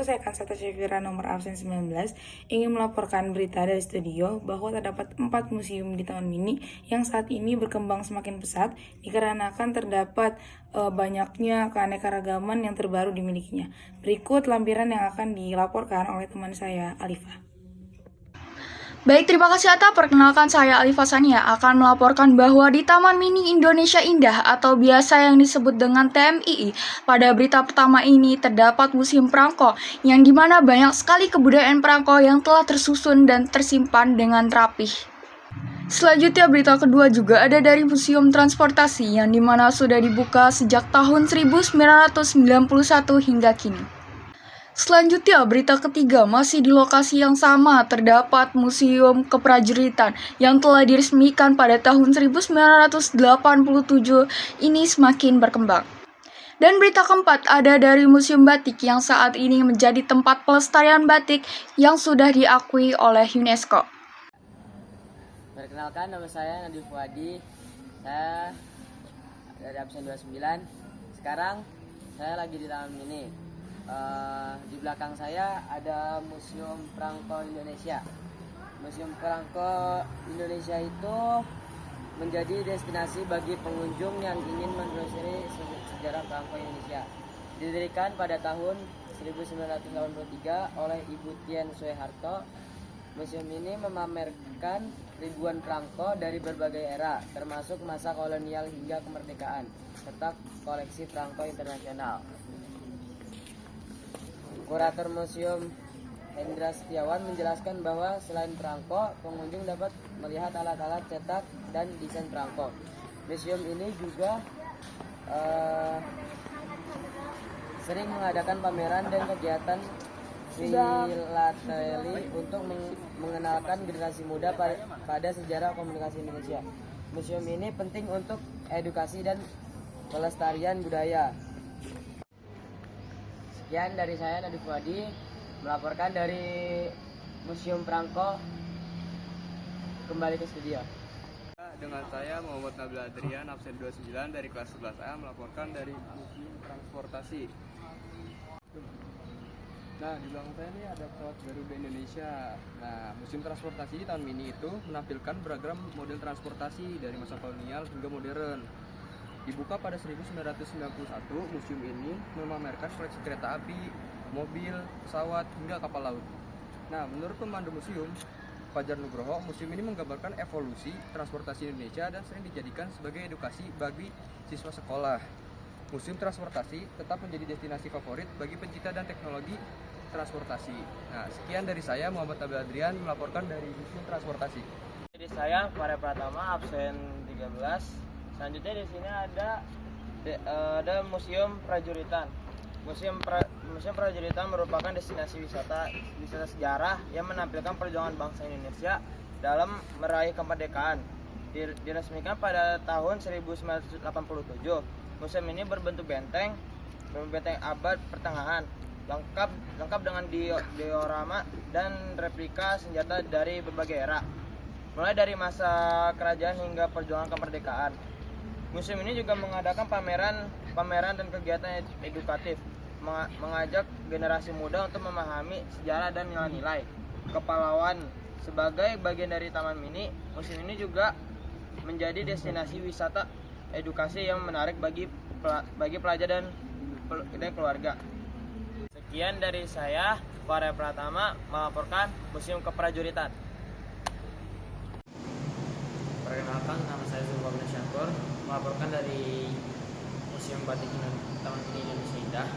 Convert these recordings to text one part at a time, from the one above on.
saya Kansata Syafira nomor absen 19 ingin melaporkan berita dari studio bahwa terdapat 4 museum di Taman Mini yang saat ini berkembang semakin pesat dikarenakan terdapat banyaknya keanekaragaman yang terbaru dimilikinya. Berikut lampiran yang akan dilaporkan oleh teman saya, Alifa. Baik, terima kasih Atta. Perkenalkan saya Alifa Sania akan melaporkan bahwa di Taman Mini Indonesia Indah atau biasa yang disebut dengan TMII, pada berita pertama ini terdapat Museum Perangko yang dimana banyak sekali kebudayaan perangko yang telah tersusun dan tersimpan dengan rapih. Selanjutnya berita kedua juga ada dari Museum Transportasi yang dimana sudah dibuka sejak tahun 1991 hingga kini. Selanjutnya, berita ketiga masih di lokasi yang sama terdapat Museum Keprajuritan yang telah diresmikan pada tahun 1987 ini semakin berkembang. Dan berita keempat ada dari Museum Batik yang saat ini menjadi tempat pelestarian batik yang sudah diakui oleh UNESCO. Perkenalkan, nama saya Nadif Fuadi. Saya dari absen 29. Sekarang saya lagi di Taman Mini. Di belakang saya ada Museum Perangko Indonesia. Museum Perangko Indonesia itu menjadi destinasi bagi pengunjung yang ingin menelusuri sejarah perangko Indonesia. Didirikan pada tahun 1983 oleh Ibu Tien Soeharto. Museum ini memamerkan ribuan perangko dari berbagai era, termasuk masa kolonial hingga kemerdekaan, serta koleksi perangko internasional. Kurator Museum Hendra Setiawan menjelaskan bahwa selain perangko, pengunjung dapat melihat alat-alat cetak dan desain perangko. Museum ini juga sering mengadakan pameran dan kegiatan filateli untuk mengenalkan generasi muda pada sejarah komunikasi Indonesia. Museum ini penting untuk edukasi dan pelestarian budaya. Sekian dari saya, Nadif Fuadi, melaporkan dari Museum Perangko. Kembali ke studio. Dengan saya Muhammad Nabil Adrian, absen 29 dari kelas 11A, melaporkan dari Museum Transportasi. Nah, di belakang saya ini ada pesawat Garuda Indonesia. Nah, Museum Transportasi di Taman Mini itu menampilkan beragam model transportasi dari masa kolonial hingga modern. Dibuka pada 1991, museum ini memamerkan koleksi kereta api, mobil, pesawat, hingga kapal laut. Nah, menurut pemandu museum, Fajar Nugroho, museum ini menggambarkan evolusi transportasi Indonesia dan sering dijadikan sebagai edukasi bagi siswa sekolah. Museum Transportasi tetap menjadi destinasi favorit bagi pencinta dan teknologi transportasi. Nah, sekian dari saya, Muhammad Nabil Adrian, melaporkan dari Museum Transportasi. Jadi saya Farel Pratama, absen 13. Selanjutnya di sini ada Museum Prajuritan. Museum Prajuritan merupakan destinasi wisata sejarah yang menampilkan perjuangan bangsa Indonesia dalam meraih kemerdekaan. Diresmikan pada tahun 1987. Museum ini berbentuk benteng abad pertengahan, lengkap dengan diorama dan replika senjata dari berbagai era, mulai dari masa kerajaan hingga perjuangan kemerdekaan. Museum ini juga mengadakan pameran dan kegiatan edukatif, mengajak generasi muda untuk memahami sejarah dan nilai-nilai kepahlawan. Sebagai bagian dari Taman Mini, museum ini juga menjadi destinasi wisata edukasi yang menarik bagi pelajar dan keluarga. Sekian dari saya, Farel Pratama, melaporkan Museum Keprajuritan. Perkenalkan, nama saya Zulfan Syakur, melaporkan dari Museum Batik Taman Mini Indonesia Indah.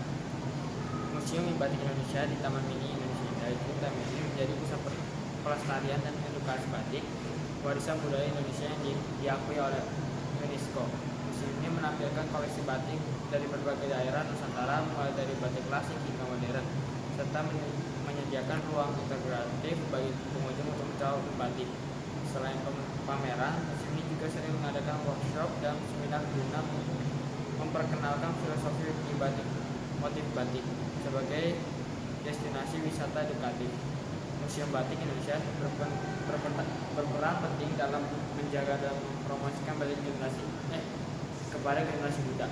Museum Batik Indonesia di Taman Mini Indonesia Indah itu menjadi pusat pelestarian dan edukasi batik warisan budaya Indonesia yang diakui oleh UNESCO. Museum ini menampilkan koleksi batik dari berbagai daerah Nusantara, mulai dari batik klasik hingga modern, serta menyediakan ruang integratif bagi pengunjung untuk mencoba batik. Selain pameran, museum ini juga sering mengadakan workshop dan seminar guna memperkenalkan filosofi di batik, motif batik sebagai destinasi wisata edukatif. Museum Batik Indonesia berperan penting dalam menjaga dan mempromosikan batik kepada generasi muda.